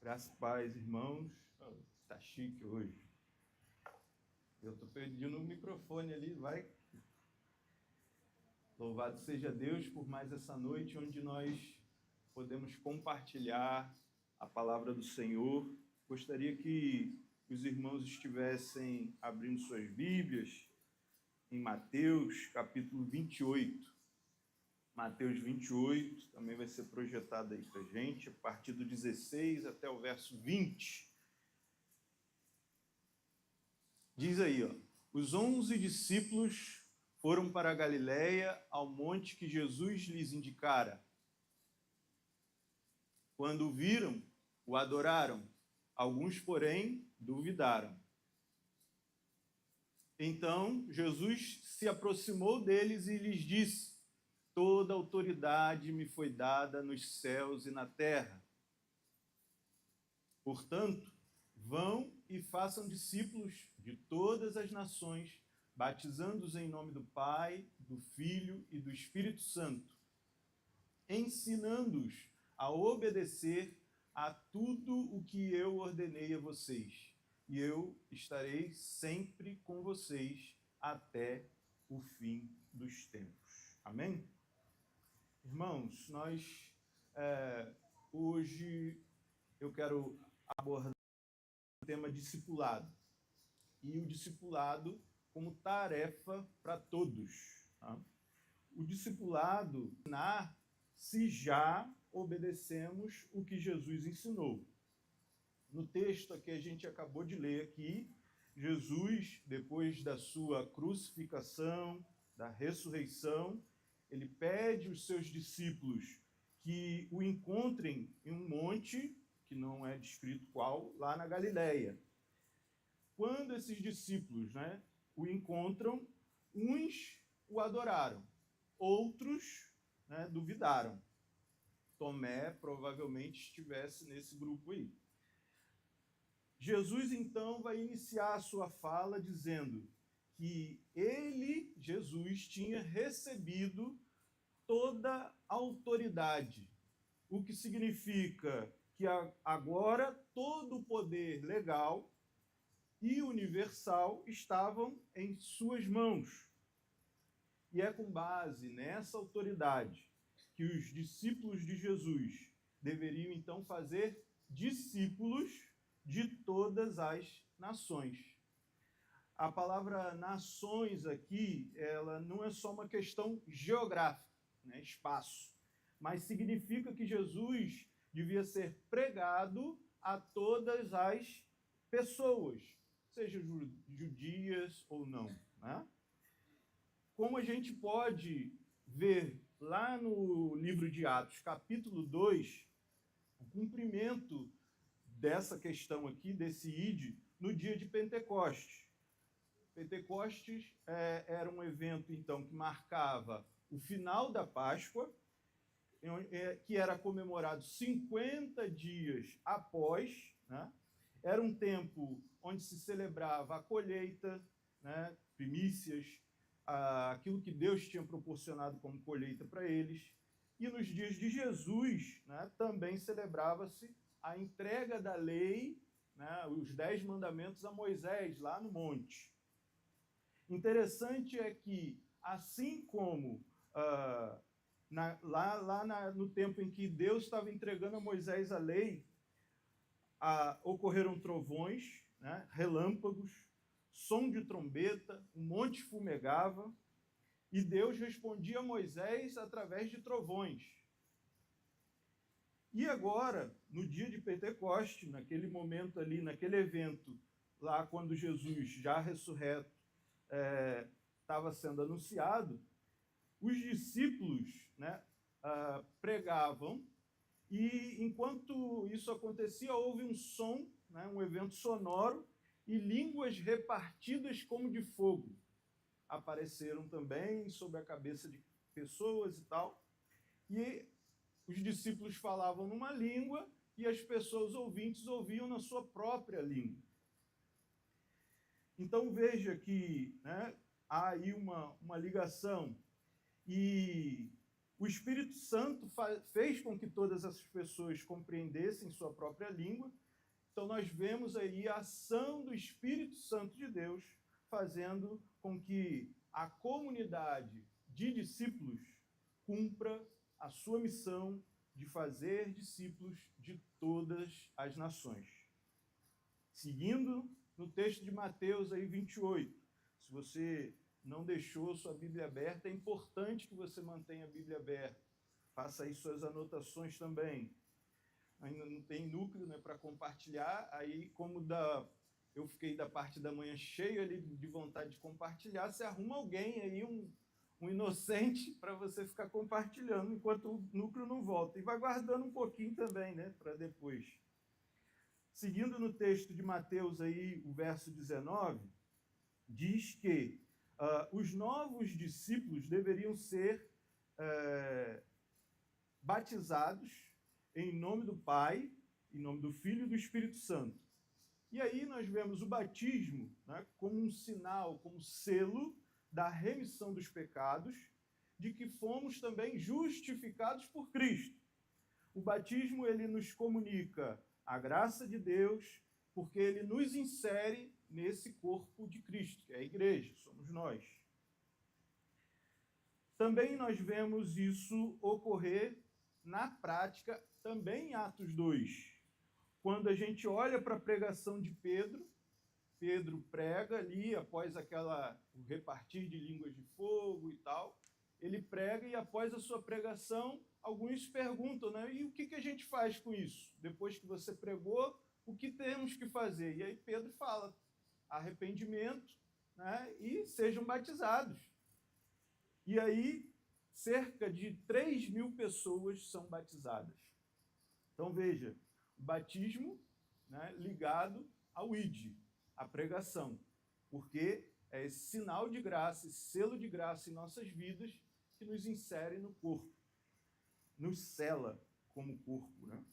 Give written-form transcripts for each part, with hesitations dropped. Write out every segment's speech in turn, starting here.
Graça e paz, irmãos. Tá chique hoje. Eu tô pedindo o microfone ali, vai. Louvado seja Deus por mais essa noite onde nós podemos compartilhar a palavra do Senhor. Gostaria que os irmãos estivessem abrindo suas Bíblias em Mateus, capítulo 28. Mateus 28 também vai ser projetado aí para a gente, a partir do 16 até o verso 20. Diz aí, ó: os 11 discípulos foram para a Galiléia, ao monte que Jesus lhes indicara. Quando o viram, o adoraram. Alguns, porém, duvidaram. Então, Jesus se aproximou deles e lhes disse: toda autoridade me foi dada nos céus e na terra. Portanto, vão e façam discípulos de todas as nações, batizando-os em nome do Pai, do Filho e do Espírito Santo, ensinando-os a obedecer a tudo o que eu ordenei a vocês. E eu estarei sempre com vocês até o fim dos tempos. Amém? Irmãos, nós hoje eu quero abordar o tema discipulado. E o discipulado como tarefa para todos. Tá? O discipulado ensinar se já obedecemos o que Jesus ensinou. No texto que a gente acabou de ler aqui, Jesus, depois da sua crucificação, da ressurreição, ele pede aos seus discípulos que o encontrem em um monte, que não é descrito qual, lá na Galiléia. Quando esses discípulos o encontram, uns o adoraram, outros duvidaram. Tomé provavelmente estivesse nesse grupo aí. Jesus, então, vai iniciar a sua fala dizendo que ele, Jesus, tinha recebido toda a autoridade, o que significa que agora todo o poder legal e universal estavam em suas mãos. E é com base nessa autoridade que os discípulos de Jesus deveriam, então, fazer discípulos de todas as nações. A palavra nações aqui, ela não é só uma questão geográfica, espaço, mas significa que Jesus devia ser pregado a todas as pessoas, sejam judias ou não. Como a gente pode ver lá no livro de Atos, capítulo 2, o cumprimento dessa questão aqui, desse ide, no dia de Pentecostes. Pentecostes era um evento, então, que marcava o final da Páscoa, que era comemorado 50 dias após, Era um tempo onde se celebrava a colheita, primícias, aquilo que Deus tinha proporcionado como colheita para eles. E nos dias de Jesus, também celebrava-se a entrega da lei, os 10 mandamentos a Moisés, lá no monte. Interessante é que, assim como no tempo em que Deus estava entregando a Moisés a lei, ocorreram trovões, relâmpagos, som de trombeta, um monte fumegava, e Deus respondia a Moisés através de trovões. E agora, no dia de Pentecoste, naquele momento ali, naquele evento, lá quando Jesus, já ressurreto, estava sendo anunciado, os discípulos pregavam, e enquanto isso acontecia, houve um som, um evento sonoro, e línguas repartidas como de fogo apareceram também sobre a cabeça de pessoas e tal. E os discípulos falavam numa língua e as pessoas ouvintes ouviam na sua própria língua. Então veja que há aí uma ligação. E O Espírito Santo fez com que todas essas pessoas compreendessem sua própria língua. Então, nós vemos aí a ação do Espírito Santo de Deus fazendo com que a comunidade de discípulos cumpra a sua missão de fazer discípulos de todas as nações. Seguindo no texto de Mateus aí 28, se você não deixou sua Bíblia aberta, é importante que você mantenha a Bíblia aberta. Faça aí suas anotações também. Ainda não tem núcleo, né, para compartilhar, aí como eu fiquei da parte da manhã cheio ali de vontade de compartilhar, você arruma alguém aí, um inocente, para você ficar compartilhando enquanto o núcleo não volta. E vai guardando um pouquinho também, né, para depois. Seguindo no texto de Mateus, aí, o verso 19, diz que os novos discípulos deveriam ser batizados em nome do Pai, em nome do Filho e do Espírito Santo. E aí nós vemos o batismo, né, como um sinal, como selo da remissão dos pecados, de que fomos também justificados por Cristo. O batismo, ele nos comunica a graça de Deus, porque ele nos insere nesse corpo de Cristo, que é a igreja, somos nós. Também nós vemos isso ocorrer na prática, também em Atos 2. Quando a gente olha para a pregação de Pedro, Pedro prega ali, após o repartir de línguas de fogo e tal, ele prega e após a sua pregação, alguns perguntam, né? E o que a gente faz com isso? Depois que você pregou, o que temos que fazer? E aí Pedro fala, arrependimento, né? E sejam batizados. E aí, cerca de 3.000 pessoas são batizadas. Então, veja, o batismo, né, ligado ao ID, à pregação, porque é esse sinal de graça, esse selo de graça em nossas vidas que nos insere no corpo, nos sela como corpo, né?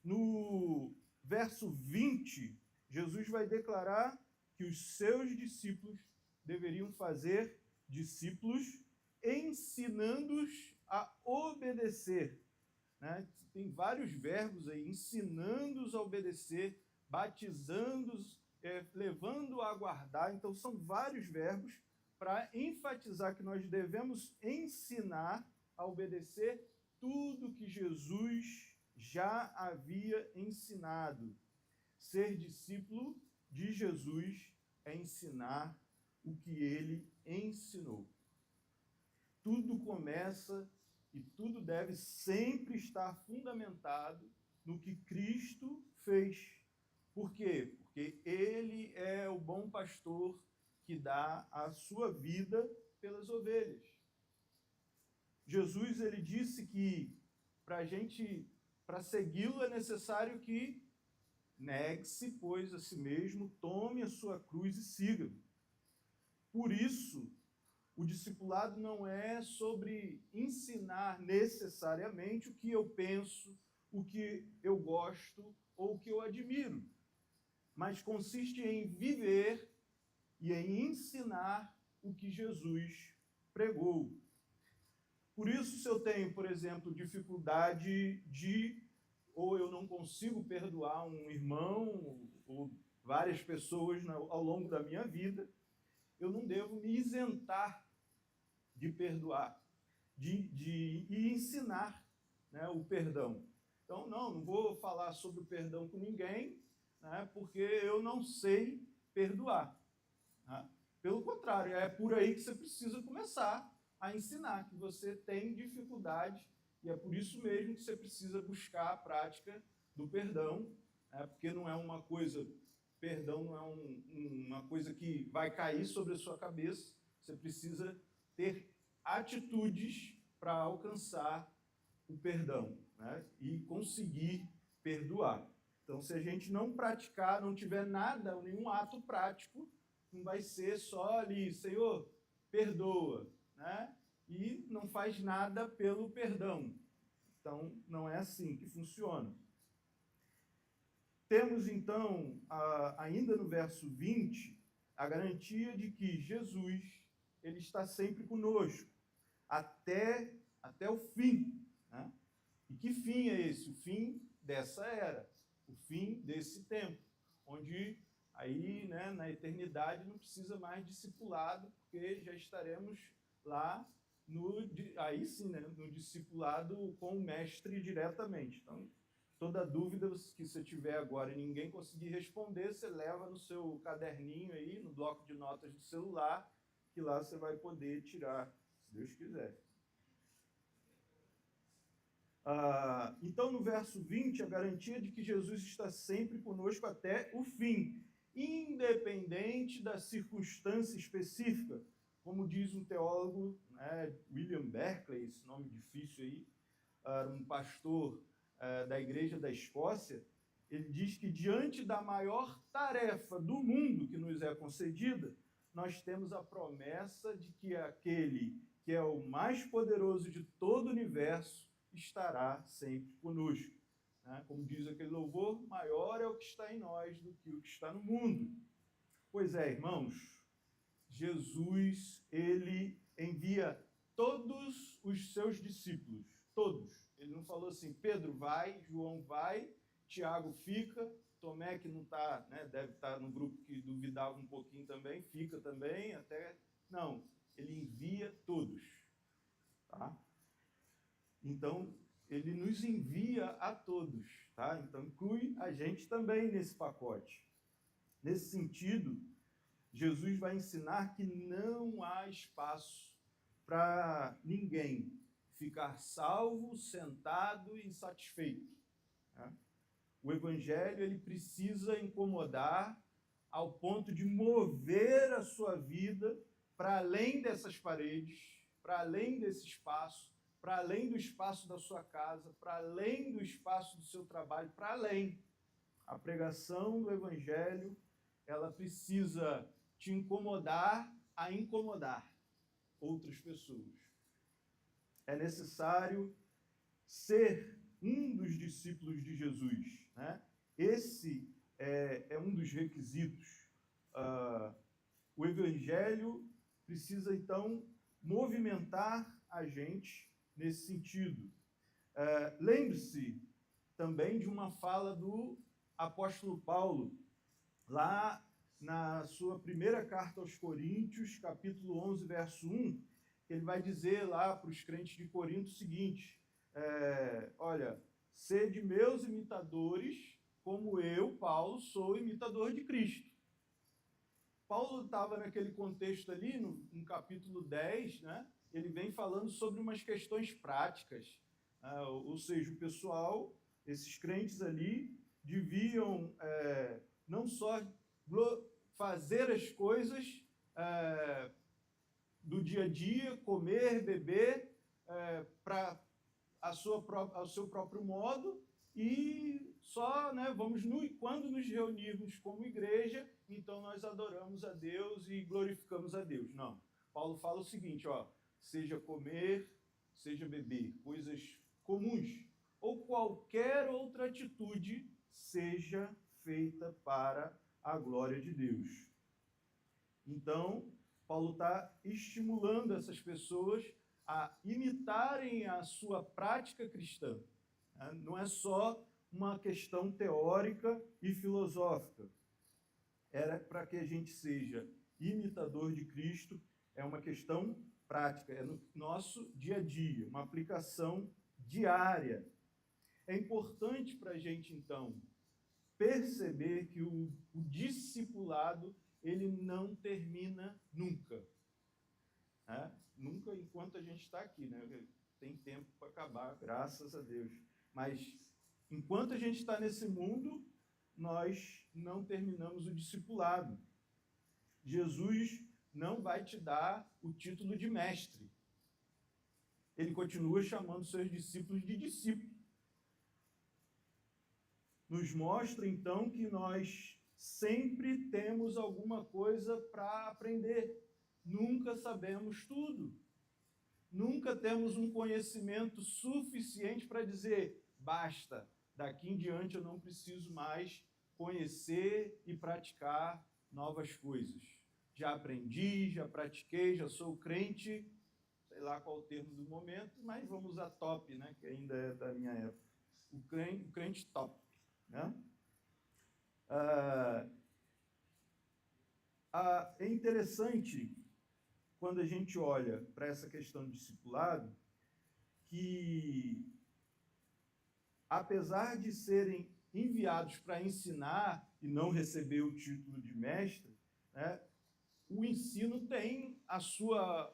No verso 20, Jesus vai declarar que os seus discípulos deveriam fazer discípulos ensinando-os a obedecer, né? Tem vários verbos aí, ensinando-os a obedecer, batizando-os, levando a guardar. Então, são vários verbos para enfatizar que nós devemos ensinar a obedecer tudo que Jesus já havia ensinado. Ser discípulo de Jesus é ensinar o que ele ensinou. Tudo começa e tudo deve sempre estar fundamentado no que Cristo fez. Por quê? Porque ele é o bom pastor que dá a sua vida pelas ovelhas. Jesus, ele disse que para segui-lo é necessário que negue-se, pois, a si mesmo, tome a sua cruz e siga-me. Por isso, o discipulado não é sobre ensinar necessariamente o que eu penso, o que eu gosto ou o que eu admiro, mas consiste em viver e em ensinar o que Jesus pregou. Por isso, se eu tenho, por exemplo, dificuldade ou eu não consigo perdoar um irmão ou várias pessoas ao longo da minha vida, eu não devo me isentar de perdoar, de ensinar, né, o perdão. Então, não vou falar sobre o perdão com ninguém, né, porque eu não sei perdoar. Né? Pelo contrário, é por aí que você precisa começar a ensinar, que você tem dificuldade, e é por isso mesmo que você precisa buscar a prática do perdão, né, porque não é uma coisa... Perdão não é uma coisa que vai cair sobre a sua cabeça. Você precisa ter atitudes para alcançar o perdão, né? E conseguir perdoar. Então, se a gente não praticar, não tiver nada, nenhum ato prático, não vai ser só ali, Senhor, perdoa, né? E não faz nada pelo perdão. Então, não é assim que funciona. Temos, então, ainda no verso 20, a garantia de que Jesus ele está sempre conosco. até o fim. Né? E que fim é esse? O fim dessa era, o fim desse tempo, onde aí, né, na eternidade não precisa mais discipulado, porque já estaremos lá aí sim, né, no discipulado com o mestre diretamente. Então, toda dúvida que você tiver agora e ninguém conseguir responder, você leva no seu caderninho aí, no bloco de notas do celular, que lá você vai poder tirar, se Deus quiser. Então, no verso 20, a garantia de que Jesus está sempre conosco até o fim, independente da circunstância específica. Como diz um teólogo, né, William Berkeley, esse nome difícil aí, um pastor da Igreja da Escócia, ele diz que diante da maior tarefa do mundo que nos é concedida, nós temos a promessa de que aquele que é o mais poderoso de todo o universo estará sempre conosco. Né? Como diz aquele louvor, maior é o que está em nós do que o que está no mundo. Pois é, irmãos, Jesus, ele envia todos os seus discípulos, todos. Ele não falou assim, Pedro vai, João vai, Tiago fica, Tomé, que não está, né, deve estar no grupo que duvidava um pouquinho também, fica também, até... Não, ele envia todos. Tá? Então, ele nos envia a todos. Tá? Então, inclui a gente também nesse pacote. Nesse sentido, Jesus vai ensinar que não há espaço para ninguém ficar salvo, sentado e insatisfeito. Né? O Evangelho ele precisa incomodar ao ponto de mover a sua vida para além dessas paredes, para além desse espaço, para além do espaço da sua casa, para além do espaço do seu trabalho, para além. A pregação do Evangelho, ela precisa te incomodar a incomodar outras pessoas. É necessário ser um dos discípulos de Jesus. Né? Esse é um dos requisitos. O Evangelho precisa, então, movimentar a gente nesse sentido. Lembre-se também de uma fala do apóstolo Paulo, lá na sua primeira carta aos Coríntios, capítulo 11, verso 1, ele vai dizer lá para os crentes de Corinto o seguinte, olha, sede meus imitadores, como eu, Paulo, sou imitador de Cristo. Paulo estava naquele contexto ali, no capítulo 10, né? Ele vem falando sobre umas questões práticas, ou seja, o pessoal, esses crentes ali, deviam não só fazer as coisas do dia a dia, comer, beber, para ao seu próprio modo, e só, né, quando nos reunirmos como igreja, então nós adoramos a Deus e glorificamos a Deus. Não. Paulo fala o seguinte, seja comer, seja beber, coisas comuns, ou qualquer outra atitude seja feita para a glória de Deus. Então, Paulo está estimulando essas pessoas a imitarem a sua prática cristã. Não é só uma questão teórica e filosófica. Era para que a gente seja imitador de Cristo, é uma questão prática, é no nosso dia a dia, uma aplicação diária. É importante para a gente, então, perceber que o discipulado ele não termina nunca. Nunca enquanto a gente está aqui, né? Tem tempo para acabar, graças a Deus. Mas enquanto a gente está nesse mundo, nós não terminamos o discipulado. Jesus não vai te dar o título de mestre. Ele continua chamando seus discípulos de discípulos. Nos mostra, então, que nós sempre temos alguma coisa para aprender. Nunca sabemos tudo. Nunca temos um conhecimento suficiente para dizer, basta, daqui em diante eu não preciso mais conhecer e praticar novas coisas. Já aprendi, já pratiquei, já sou crente, sei sei lá qual o termo do momento, mas vamos usar top, né, que ainda é da minha época. O crente top. Né? É interessante, quando a gente olha para essa questão do discipulado, que, apesar de serem enviados para ensinar e não receber o título de mestre, né, o ensino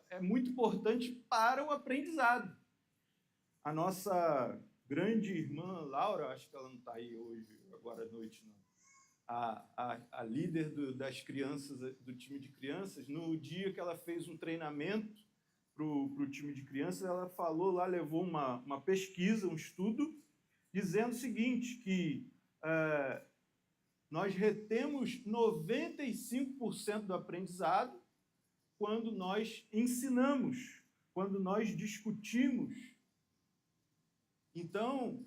é muito importante para o aprendizado. A nossa grande irmã Laura, acho que ela não está aí hoje, agora à noite, não. A líder das crianças, do time de crianças, no dia que ela fez um treinamento para o time de crianças, ela falou lá, levou uma pesquisa, um estudo, dizendo o seguinte, que nós retemos 95% do aprendizado quando nós ensinamos, quando nós discutimos. Então,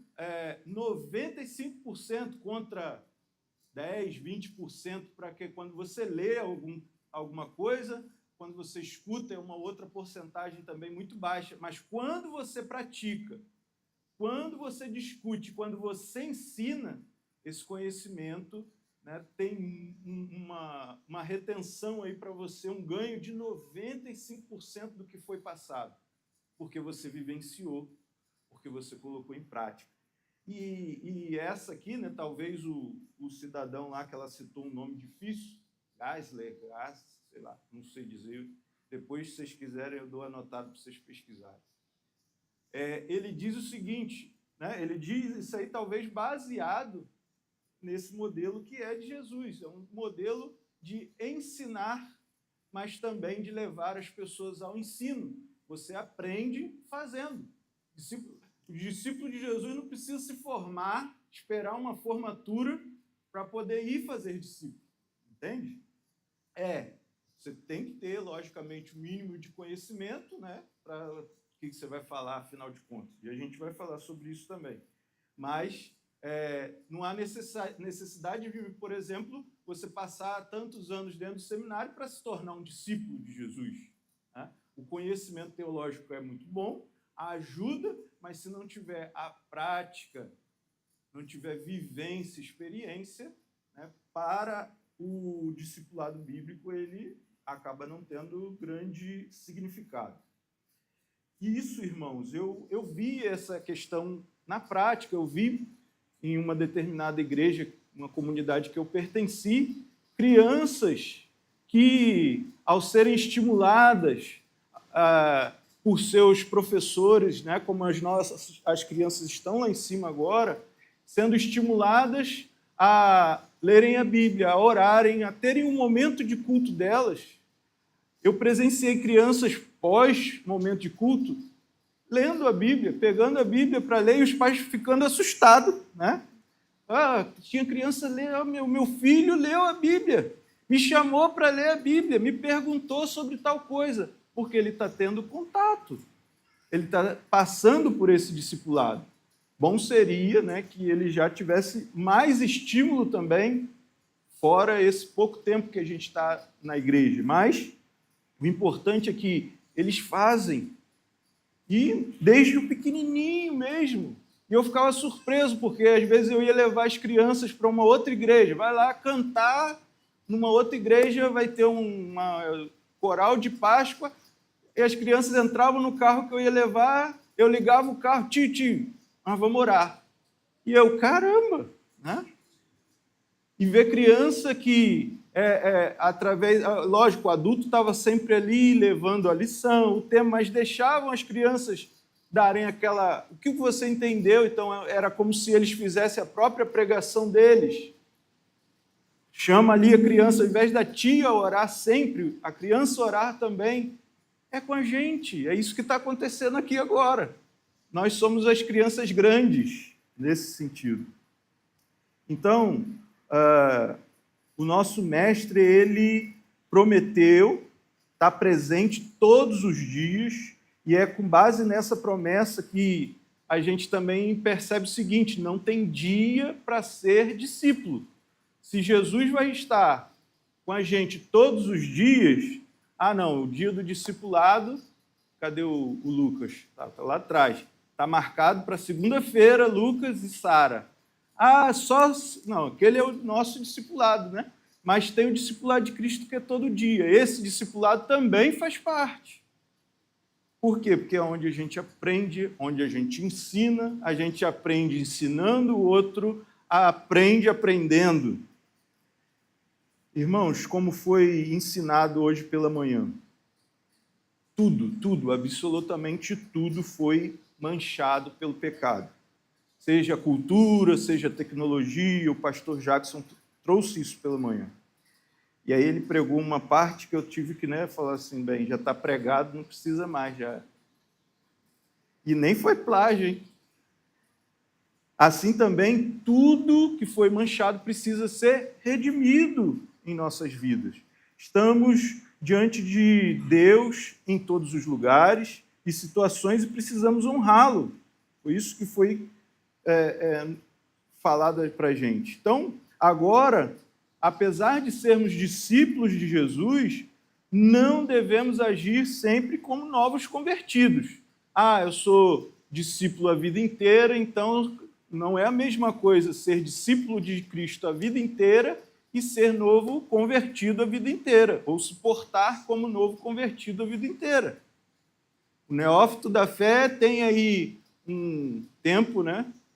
95% contra 10%, 20%, para que quando você lê alguma coisa, quando você escuta, é uma outra porcentagem também muito baixa. Mas quando você pratica, quando você discute, quando você ensina, esse conhecimento, né, tem uma retenção aí para você, um ganho de 95% do que foi passado, porque você vivenciou, porque você colocou em prática. E essa aqui, né, talvez o cidadão lá que ela citou um nome difícil, Geisler, sei lá, não sei dizer, depois, se vocês quiserem, eu dou anotado para vocês pesquisarem. Ele diz o seguinte, né, ele diz isso aí talvez baseado nesse modelo que é de Jesus, é um modelo de ensinar, mas também de levar as pessoas ao ensino. Você aprende fazendo. O discípulo de Jesus não precisa se formar, esperar uma formatura para poder ir fazer discípulo. Entende? Você tem que ter, logicamente, o mínimo de conhecimento, né, para o que você vai falar, afinal de contas. E a gente vai falar sobre isso também. Mas não há necessidade de, por exemplo, você passar tantos anos dentro do seminário para se tornar um discípulo de Jesus. Né? O conhecimento teológico é muito bom, ajuda, mas se não tiver a prática, não tiver vivência, experiência, né, para o discipulado bíblico, ele acaba não tendo grande significado. E isso, irmãos, eu vi essa questão na prática, eu vi em uma determinada igreja, uma comunidade que eu pertenci, crianças que, ao serem estimuladas por seus professores, né, como as crianças estão lá em cima agora, sendo estimuladas a lerem a Bíblia, a orarem, a terem um momento de culto delas. Eu presenciei crianças pós-momento de culto lendo a Bíblia, pegando a Bíblia para ler e os pais ficando assustados. Né? Tinha criança ler, meu filho leu a Bíblia, me chamou para ler a Bíblia, me perguntou sobre tal coisa, porque ele está tendo contato, ele está passando por esse discipulado. Bom seria, né, que ele já tivesse mais estímulo também, fora esse pouco tempo que a gente está na igreja. Mas o importante é que eles fazem, e desde o pequenininho mesmo. E eu ficava surpreso, porque às vezes eu ia levar as crianças para uma outra igreja, vai lá cantar, numa outra igreja vai ter uma coral de Páscoa, e as crianças entravam no carro que eu ia levar, eu ligava o carro, tio, nós vamos orar. E eu, caramba, né? E ver criança que, lógico, o adulto estava sempre ali levando a lição, o tema, mas deixavam as crianças darem o que você entendeu, então era como se eles fizessem a própria pregação deles. Chama ali a criança, ao invés da tia orar sempre, a criança orar também, é com a gente, é isso que está acontecendo aqui agora. Nós somos as crianças grandes, nesse sentido. Então, o nosso mestre, ele prometeu estar presente todos os dias, e é com base nessa promessa que a gente também percebe o seguinte: não tem dia para ser discípulo. Se Jesus vai estar com a gente todos os dias, não, o dia do discipulado Cadê o Lucas? Tá lá atrás. Está marcado para segunda-feira, Lucas e Sara. Ah, só... Não, aquele é o nosso discipulado, né? Mas tem o discipulado de Cristo que é todo dia. Esse discipulado também faz parte. Por quê? Porque é onde a gente aprende, onde a gente ensina, a gente aprende ensinando, o outro aprende aprendendo. Irmãos, como foi ensinado hoje pela manhã, tudo, absolutamente tudo foi manchado pelo pecado. Seja a cultura, seja a tecnologia, o pastor Jackson trouxe isso pela manhã. E aí ele pregou uma parte que eu tive que falar assim, bem, já está pregado, não precisa mais já. E nem foi plágio, hein? Assim também, tudo que foi manchado precisa ser redimido em nossas vidas. Estamos diante de Deus em todos os lugares e situações e precisamos honrá-lo. Foi isso que foi falado para a gente. Então, agora, apesar de sermos discípulos de Jesus, não devemos agir sempre como novos convertidos. Ah, eu sou discípulo a vida inteira, então não é a mesma coisa ser discípulo de Cristo a vida inteira e ser novo convertido a vida inteira, ou se portar como novo convertido a vida inteira. O neófito da fé tem aí um tempo,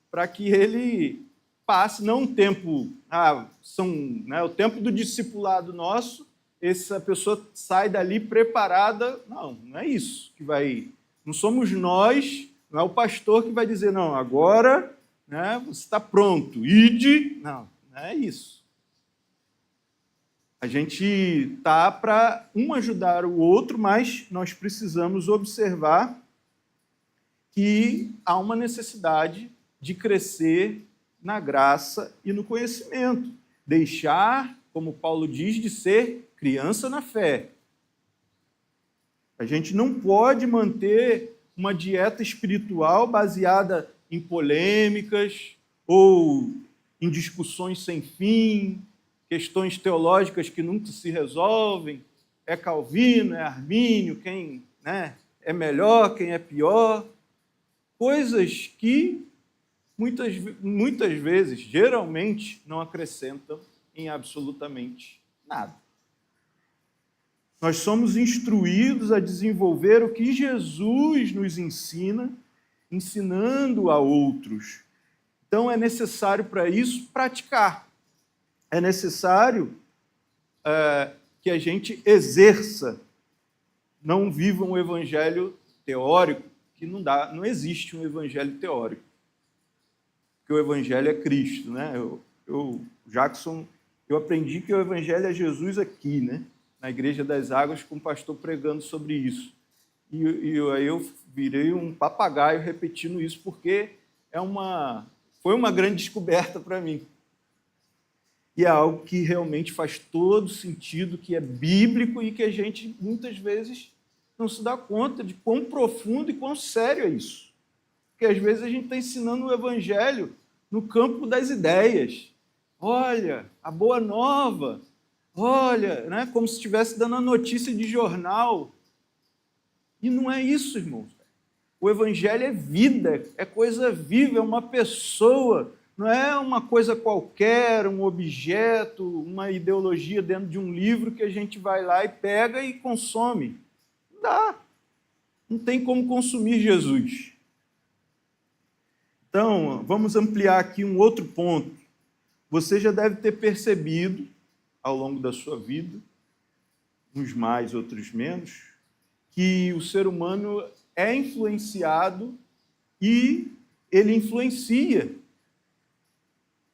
para que ele passe, não um tempo, o tempo do discipulado nosso, essa pessoa sai dali preparada. Não é isso que vai... Não somos nós, não é o pastor que vai dizer, não, agora você está pronto, ide. Não é isso. A gente está para um ajudar o outro, mas nós precisamos observar que há uma necessidade de crescer na graça e no conhecimento. Deixar, como Paulo diz, de ser criança na fé. A gente não pode manter uma dieta espiritual baseada em polêmicas ou em discussões sem fim, questões teológicas que nunca se resolvem. É Calvino, é Armínio, quem é melhor, quem é pior. Coisas que muitas vezes, geralmente, não acrescentam em absolutamente nada. Nós somos instruídos a desenvolver o que Jesus nos ensina, ensinando a outros. Então, é necessário para isso praticar. É necessário que a gente exerça, não viva um evangelho teórico, que não existe um evangelho teórico. Porque o evangelho é Cristo, Jackson, eu aprendi que o evangelho é Jesus aqui, na Igreja das Águas, com um pastor pregando sobre isso. E aí eu virei um papagaio repetindo isso, porque foi uma grande descoberta para mim. E é algo que realmente faz todo sentido, que é bíblico e que a gente, muitas vezes, não se dá conta de quão profundo e quão sério é isso. Porque, às vezes, a gente está ensinando o evangelho no campo das ideias. Olha, a boa nova. Olha, como se estivesse dando a notícia de jornal. E não é isso, irmãos. O evangelho é vida, é coisa viva, é uma pessoa. Não é uma coisa qualquer, um objeto, uma ideologia dentro de um livro que a gente vai lá e pega e consome. Não dá. Não tem como consumir Jesus. Então, vamos ampliar aqui um outro ponto. Você já deve ter percebido, ao longo da sua vida, uns mais, outros menos, que o ser humano é influenciado e ele influencia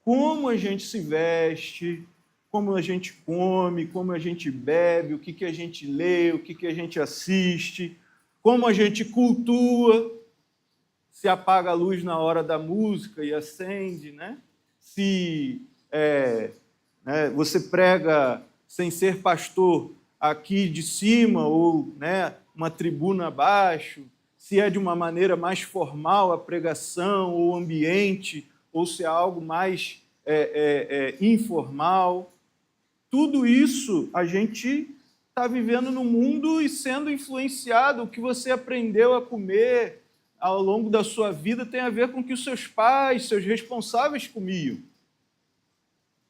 como a gente se veste, como a gente come, como a gente bebe, o que a gente lê, o que a gente assiste, como a gente cultua, se apaga a luz na hora da música e acende, Se você prega sem ser pastor aqui de cima ou uma tribuna abaixo, se é de uma maneira mais formal a pregação ou o ambiente, ou se é algo mais informal. Tudo isso a gente está vivendo no mundo e sendo influenciado. O que você aprendeu a comer ao longo da sua vida tem a ver com o que os seus pais, seus responsáveis comiam.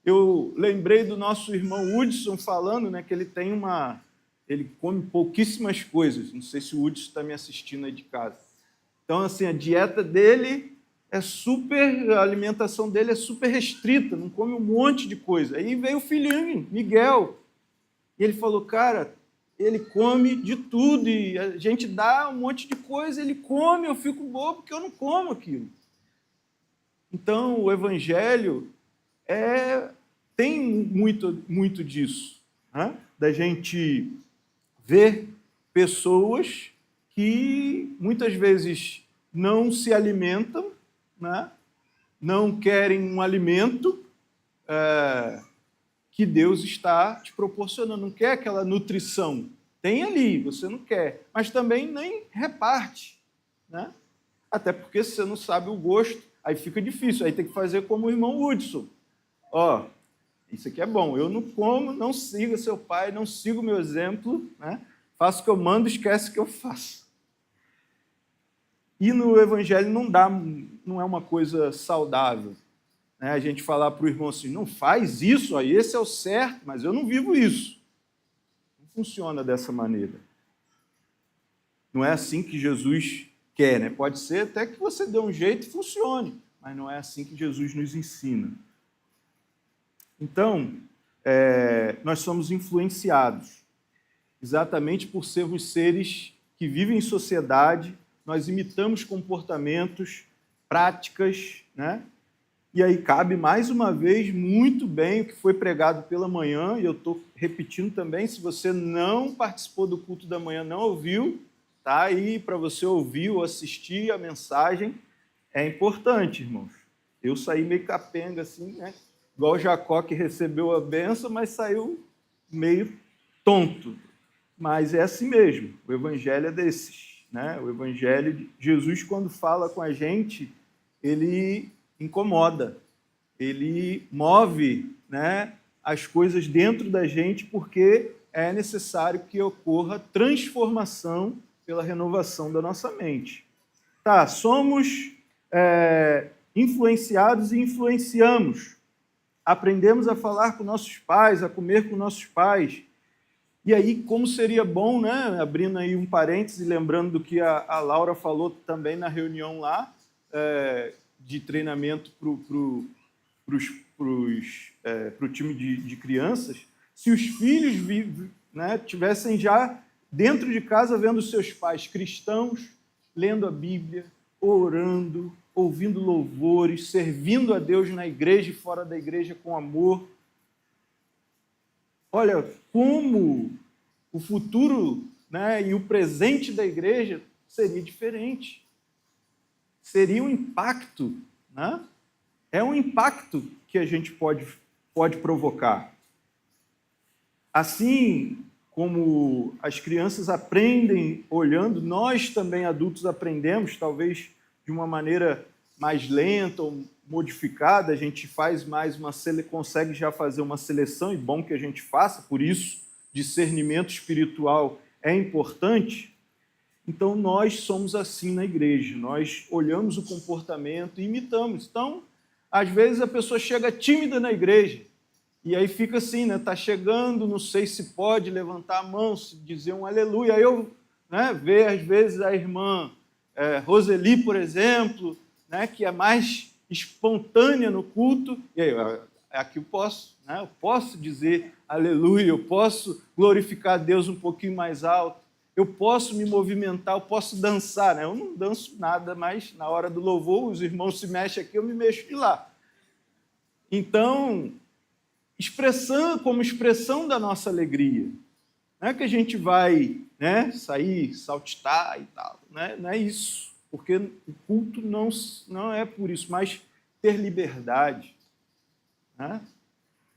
Eu lembrei do nosso irmão Hudson falando, né, que ele come pouquíssimas coisas. Não sei se o Hudson está me assistindo aí de casa. Então, assim, a dieta dele a alimentação dele é super restrita, não come um monte de coisa. Aí veio o filhinho, Miguel, e ele falou, cara, ele come de tudo, e a gente dá um monte de coisa, ele come, eu fico bobo porque eu não como aquilo. Então, o Evangelho tem muito disso, né? Da gente ver pessoas que muitas vezes não se alimentam, né? Não querem um alimento que Deus está te proporcionando, não quer aquela nutrição. Tem ali, você não quer, mas também nem reparte, né? Até porque você não sabe o gosto, aí fica difícil, aí tem que fazer como o irmão Hudson. Ó, isso aqui é bom, eu não como, não siga seu pai, não sigo o meu exemplo, né? Faço o que eu mando, esquece o que eu faço. E no Evangelho não é uma coisa saudável, né? A gente falar para o irmão assim, não faz isso, ó, esse é o certo, mas eu não vivo isso. Não funciona dessa maneira. Não é assim que Jesus quer, né? Pode ser até que você dê um jeito e funcione, mas não é assim que Jesus nos ensina. Então, nós somos influenciados, exatamente por sermos seres que vivem em sociedade, nós imitamos comportamentos, práticas, né? E aí cabe, mais uma vez, muito bem o que foi pregado pela manhã, e eu estou repetindo também, se você não participou do culto da manhã, não ouviu, tá aí para você ouvir ou assistir a mensagem, é importante, irmãos. Eu saí meio capenga, assim, né? Igual Jacó que recebeu a bênção, mas saiu meio tonto. Mas é assim mesmo, o evangelho é desses, né? O evangelho de Jesus, quando fala com a gente, ele incomoda, ele move, né, as coisas dentro da gente, porque é necessário que ocorra transformação pela renovação da nossa mente. Tá, somos influenciados e influenciamos. Aprendemos a falar com nossos pais, a comer com nossos pais. E aí, como seria bom, né? Abrindo aí um parêntese, lembrando do que a Laura falou também na reunião lá, de treinamento para o time de crianças, se os filhos né, tivessem já dentro de casa vendo seus pais cristãos, lendo a Bíblia, orando, ouvindo louvores, servindo a Deus na igreja e fora da igreja com amor. Olha, como o futuro, né, e o presente da igreja seria diferente. Seria um impacto, né? É um impacto que a gente pode provocar. Assim como as crianças aprendem olhando, nós também adultos aprendemos, talvez de uma maneira mais lenta ou modificada, a gente faz mais consegue já fazer uma seleção, e bom que a gente faça, por isso discernimento espiritual é importante. Então nós somos assim na igreja, nós olhamos o comportamento e imitamos. Então, às vezes a pessoa chega tímida na igreja, e aí fica assim, né? Está chegando, não sei se pode levantar a mão, se dizer um aleluia. Aí eu, né, vejo às vezes a irmã Roseli, por exemplo, né, que é mais espontânea no culto, e aí, aqui eu posso, né, eu posso dizer aleluia, eu posso glorificar a Deus um pouquinho mais alto, eu posso me movimentar, eu posso dançar, né? Eu não danço nada, mas na hora do louvor, os irmãos se mexem aqui, eu me mexo de lá. Então, como expressão da nossa alegria, não é que a gente vai, né, sair, saltitar e tal, né? Não é isso, porque o culto não é por isso, mas ter liberdade, né?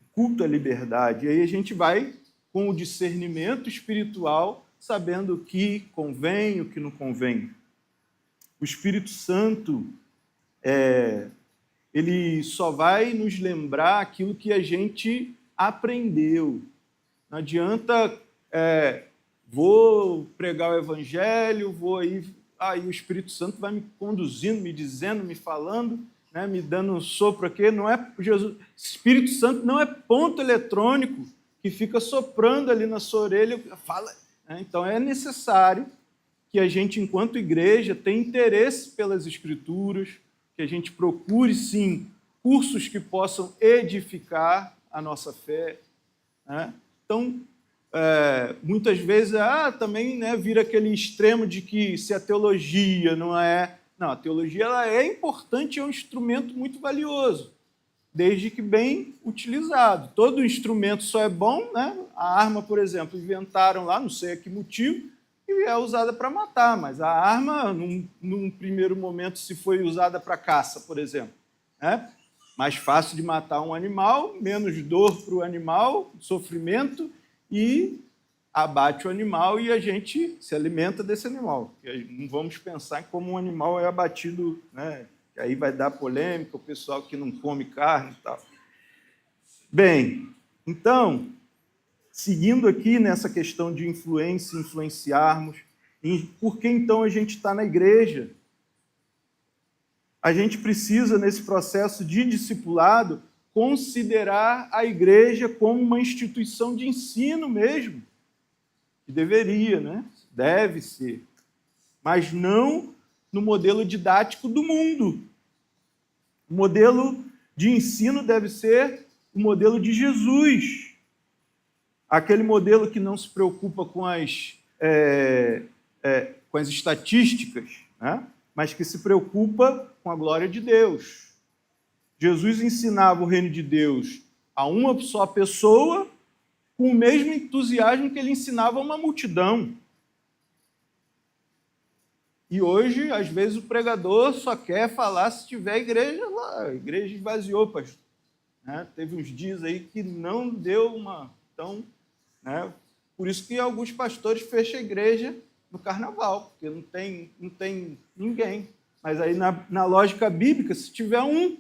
O culto é liberdade, e aí a gente vai com o discernimento espiritual, sabendo o que convém, o que não convém. O Espírito Santo, ele só vai nos lembrar aquilo que a gente aprendeu. Não adianta vou pregar o evangelho, vou aí o Espírito Santo vai me conduzindo, me dizendo, me falando, né, me dando um sopro aqui. Não é Jesus, Espírito Santo não é ponto eletrônico que fica soprando ali na sua orelha, fala. Né? Então é necessário que a gente, enquanto igreja, tenha interesse pelas Escrituras, que a gente procure, sim, cursos que possam edificar a nossa fé. Né? Então, muitas vezes, também, né, vira aquele extremo de que se a teologia não é... Não, a teologia ela é importante, é um instrumento muito valioso, desde que bem utilizado. Todo instrumento só é bom, né? A arma, por exemplo, inventaram lá, não sei a que motivo, e é usada para matar, mas a arma, num primeiro momento, se foi usada para caça, por exemplo, né? Mais fácil de matar um animal, menos dor para o animal, sofrimento, e abate o animal e a gente se alimenta desse animal. Não vamos pensar em como um animal é abatido, né? Que aí vai dar polêmica, o pessoal que não come carne e tal. Bem, então, seguindo aqui nessa questão de influência, influenciarmos, por que então a gente está na igreja? A gente precisa, nesse processo de discipulado, considerar a igreja como uma instituição de ensino mesmo, que deveria, né? Deve ser, mas não no modelo didático do mundo. O modelo de ensino deve ser o modelo de Jesus, aquele modelo que não se preocupa com as estatísticas, né? Mas que se preocupa com a glória de Deus. Jesus ensinava o reino de Deus a uma só pessoa com o mesmo entusiasmo que ele ensinava a uma multidão. E hoje, às vezes, o pregador só quer falar se tiver igreja lá. A igreja esvaziou, pastor. Né? Teve uns dias aí que não deu uma... Então, né? Por isso que alguns pastores fecham a igreja no carnaval, porque não tem ninguém. Mas aí, na lógica bíblica, se tiver um,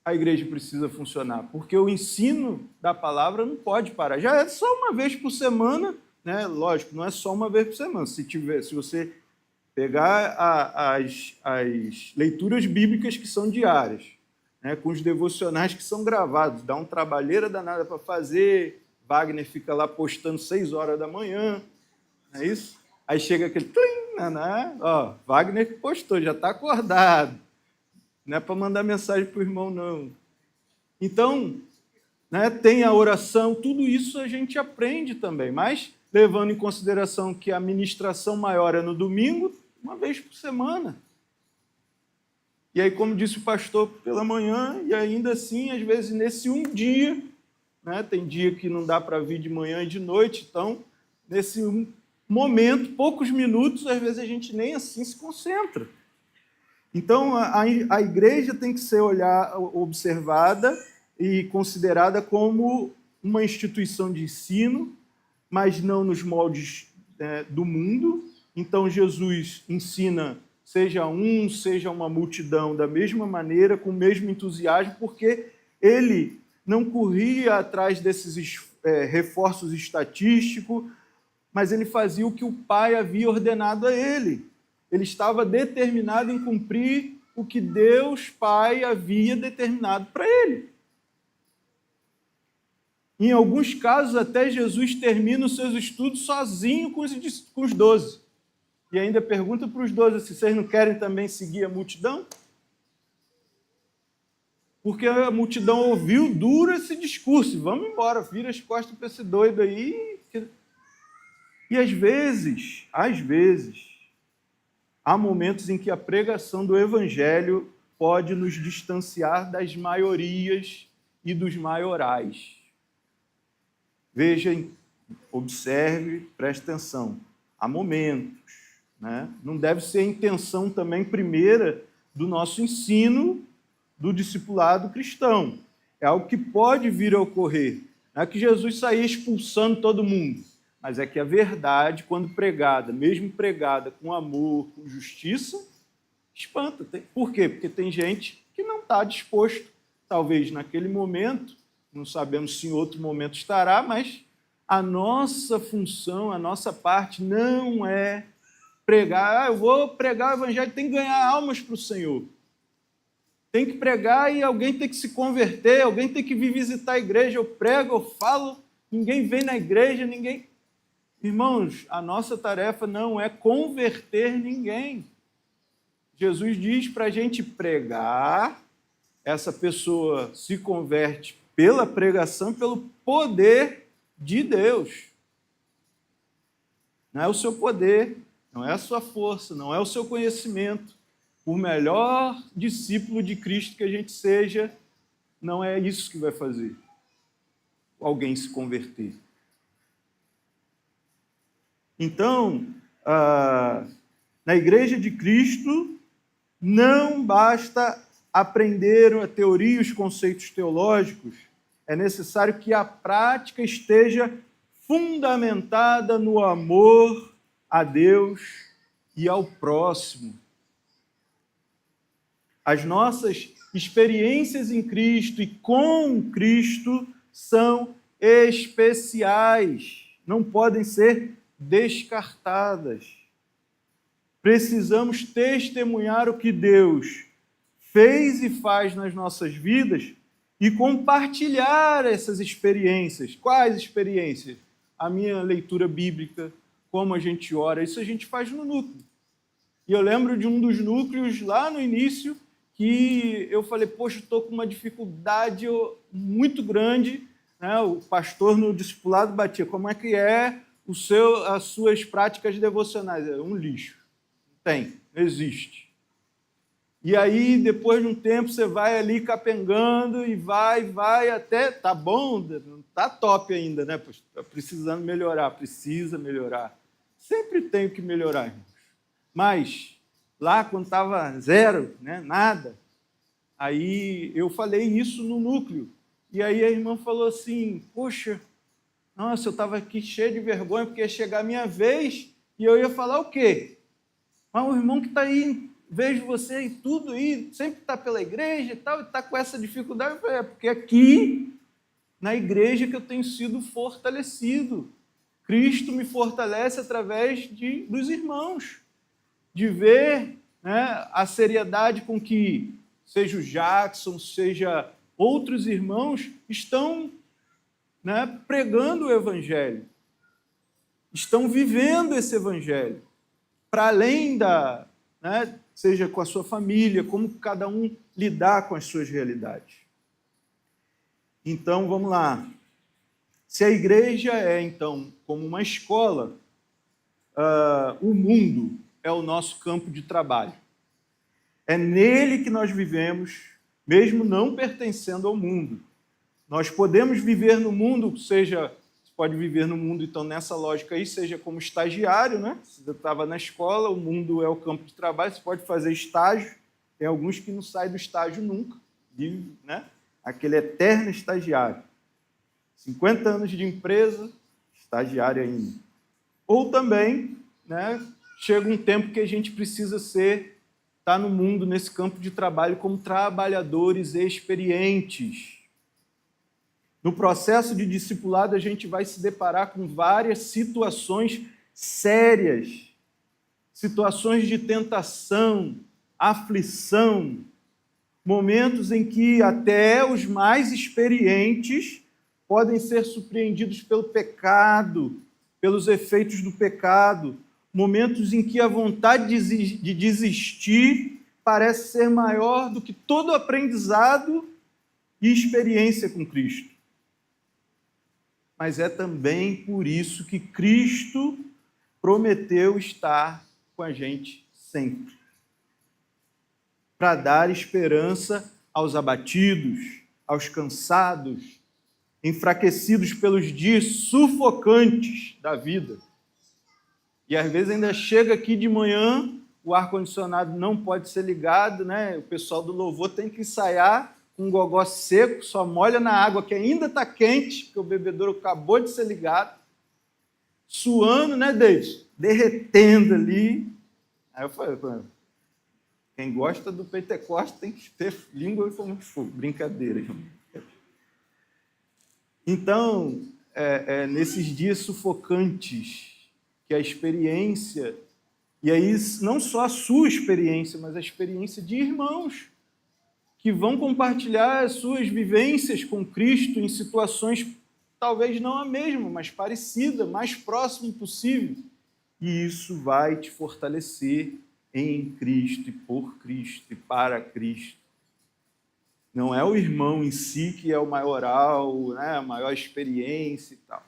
a igreja precisa funcionar, porque o ensino da palavra não pode parar. Já é só uma vez por semana, né? Lógico, não é só uma vez por semana. Se você pegar as leituras bíblicas que são diárias, né, com os devocionais que são gravados, dá um trabalheira danada para fazer, Wagner fica lá postando 6 horas da manhã, não é isso? Aí chega aquele... Né? Ó, Wagner que postou, já está acordado. Não é para mandar mensagem para o irmão, não. Então, né, tem a oração, tudo isso a gente aprende também, mas levando em consideração que a ministração maior é no domingo, uma vez por semana. E aí, como disse o pastor, pela manhã, e ainda assim, às vezes, nesse um dia, né, tem dia que não dá para vir de manhã e de noite, então, nesse momento, poucos minutos, às vezes a gente nem assim se concentra. Então, a igreja tem que ser observada e considerada como uma instituição de ensino, mas não nos moldes do mundo. Então, Jesus ensina, seja uma multidão, da mesma maneira, com o mesmo entusiasmo, porque ele não corria atrás desses reforços estatísticos, mas ele fazia o que o Pai havia ordenado a ele. Ele estava determinado em cumprir o que Deus Pai havia determinado para ele. Em alguns casos, até Jesus termina os seus estudos sozinho com os 12. E ainda pergunta para os 12 se vocês não querem também seguir a multidão? Porque a multidão ouviu duro esse discurso. Vamos embora, vira as costas para esse doido aí. E às vezes, há momentos em que a pregação do Evangelho pode nos distanciar das maiorias e dos maiorais. Veja, observe, preste atenção. Há momentos, né? Não deve ser a intenção também primeira do nosso ensino do discipulado cristão. É algo que pode vir a ocorrer. Não é que Jesus saía expulsando todo mundo, mas é que a verdade, quando pregada, mesmo pregada com amor, com justiça, espanta. Por quê? Porque tem gente que não está disposto, talvez naquele momento, não sabemos se em outro momento estará, mas A nossa função, a nossa parte não é pregar. Eu vou pregar o evangelho, tem que ganhar almas para o Senhor. Tem que pregar e alguém tem que se converter, alguém tem que vir visitar a igreja. Eu prego, eu falo, ninguém vem na igreja, ninguém... Irmãos, a nossa tarefa não é converter ninguém. Jesus diz para a gente pregar, essa pessoa se converte pela pregação, pelo poder de Deus. Não é o seu poder, não é a sua força, não é o seu conhecimento. O melhor discípulo de Cristo que a gente seja, não é isso que vai fazer alguém se converter. Então, na Igreja de Cristo, não basta aprender a teoria e os conceitos teológicos, é necessário que a prática esteja fundamentada no amor a Deus e ao próximo. As nossas experiências em Cristo e com Cristo são especiais, não podem ser descartadas. Precisamos testemunhar o que Deus fez e faz nas nossas vidas e compartilhar essas experiências. Quais experiências? A minha leitura bíblica, como a gente ora, isso a gente faz no núcleo. E eu lembro de um dos núcleos lá no início que eu falei, poxa, estou com uma dificuldade muito grande, né? O pastor no discipulado batia, como é que é as suas práticas devocionais? É um lixo. Tem, não existe. E aí, depois de um tempo, você vai ali capengando e vai até... Tá bom, não tá top ainda, né? Está precisando melhorar, precisa melhorar. Sempre tenho que melhorar, irmãos. Mas, lá quando estava zero, né, nada, aí eu falei isso no núcleo. E aí a irmã falou assim, poxa, nossa, eu estava aqui cheio de vergonha, porque ia chegar a minha vez e eu ia falar o quê? Mas o irmão que está aí, vejo você e tudo, e sempre está pela igreja e tal, e está com essa dificuldade. Eu falei, é porque aqui, na igreja, que eu tenho sido fortalecido. Cristo me fortalece através dos irmãos, de ver, né, a seriedade com que, seja o Jackson, seja outros irmãos, estão, né, pregando o evangelho, estão vivendo esse evangelho. Para além né, seja com a sua família, como cada um lidar com as suas realidades. Então, vamos lá. Se a igreja é, então, como uma escola, o mundo é o nosso campo de trabalho. É nele que nós vivemos, mesmo não pertencendo ao mundo. Nós podemos viver no mundo, pode viver no mundo, então, nessa lógica aí, seja como estagiário, né? Se você estava na escola, o mundo é o campo de trabalho, você pode fazer estágio, tem alguns que não saem do estágio nunca, vive, né? Aquele eterno estagiário. 50 anos de empresa, estagiário ainda. Ou também, né, chega um tempo que a gente precisa estar no mundo, nesse campo de trabalho, como trabalhadores experientes. No processo de discipulado, a gente vai se deparar com várias situações sérias, situações de tentação, aflição, momentos em que até os mais experientes podem ser surpreendidos pelo pecado, pelos efeitos do pecado, momentos em que a vontade de desistir parece ser maior do que todo aprendizado e experiência com Cristo. Mas é também por isso que Cristo prometeu estar com a gente sempre, para dar esperança aos abatidos, aos cansados, enfraquecidos pelos dias sufocantes da vida. E às vezes ainda chega aqui de manhã, o ar-condicionado não pode ser ligado, né? O pessoal do louvor tem que ensaiar com um gogó seco, só molha na água que ainda está quente, porque o bebedouro acabou de ser ligado, suando, né, Deus? Derretendo ali. Aí eu falei, quem gosta do Pentecostes tem que ter língua como fogo. Brincadeira, irmão. Então, nesses dias sufocantes, que a experiência, e aí não só a sua experiência, mas a experiência de irmãos que vão compartilhar as suas vivências com Cristo em situações talvez não a mesma, mas parecida, mais próximo possível. E isso vai te fortalecer em Cristo e por Cristo e para Cristo. Não é o irmão em si que é o maioral, né, a maior experiência e tal.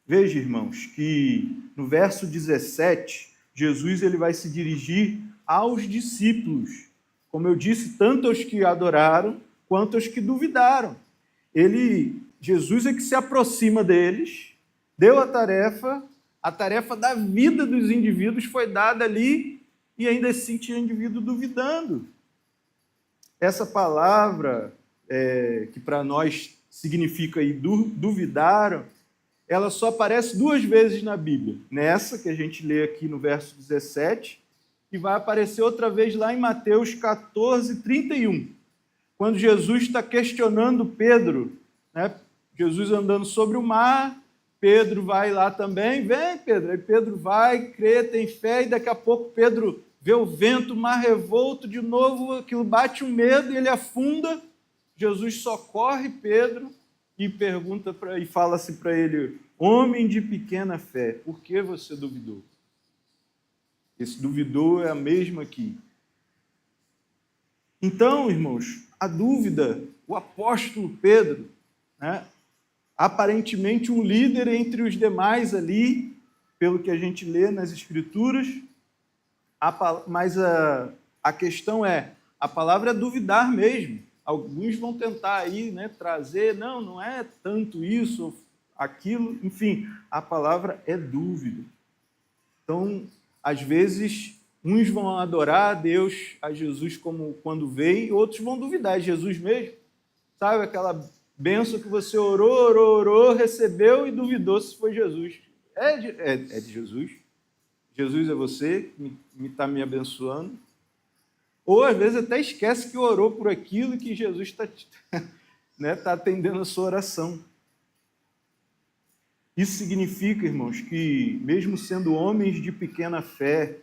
Veja, irmãos, que no verso 17, Jesus ele vai se dirigir aos discípulos. Como eu disse, tanto aos que adoraram, quanto aos que duvidaram. Jesus é que se aproxima deles, deu a tarefa da vida dos indivíduos foi dada ali, e ainda assim tinha indivíduo duvidando. Essa palavra, que para nós significa aí, duvidaram, ela só aparece 2 vezes na Bíblia. Nessa, que a gente lê aqui no verso 17, e vai aparecer outra vez lá em Mateus 14, 31. Quando Jesus está questionando Pedro, né? Jesus andando sobre o mar, Pedro vai lá também, vem Pedro, aí Pedro vai, crê, tem fé, e daqui a pouco Pedro vê o vento, o mar revolto, de novo aquilo bate um medo e ele afunda. Jesus socorre Pedro e pergunta e fala-se para ele: homem de pequena fé, por que você duvidou? Esse duvidou é a mesma aqui. Então, irmãos, a dúvida, o apóstolo Pedro, né, aparentemente um líder entre os demais ali, pelo que a gente lê nas Escrituras, mas a questão é, a palavra é duvidar mesmo. Alguns vão tentar aí, né, trazer, não é tanto isso, aquilo, enfim, a palavra é dúvida. Então, às vezes, uns vão adorar a Deus, a Jesus como quando veio, e outros vão duvidar, é Jesus mesmo? Sabe aquela bênção que você orou, recebeu e duvidou se foi Jesus. É de Jesus? Jesus é você que está me abençoando? Ou, às vezes, até esquece que orou por aquilo e que Jesus está né, tá atendendo a sua oração. Isso significa, irmãos, que mesmo sendo homens de pequena fé,